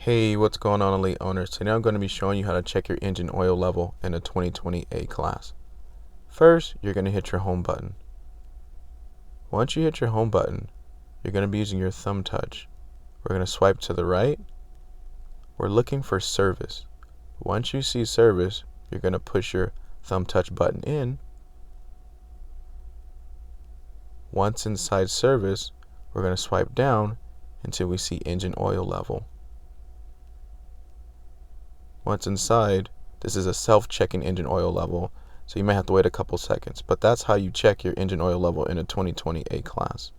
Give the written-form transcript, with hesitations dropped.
Hey, what's going on, elite owners? Today I'm going to be showing you how to check your engine oil level in a 2020 A class. First, you're going to hit your home button. Once you hit your home button, you're going to be using your thumb touch. We're going to swipe to the right. We're looking for service. Once you see service, you're going to push your thumb touch button in. Once inside service, we're going to swipe down until we see engine oil level. Once inside, this is a self-checking engine oil level, so you may have to wait a couple seconds, but that's how you check your engine oil level in a 2020 A class.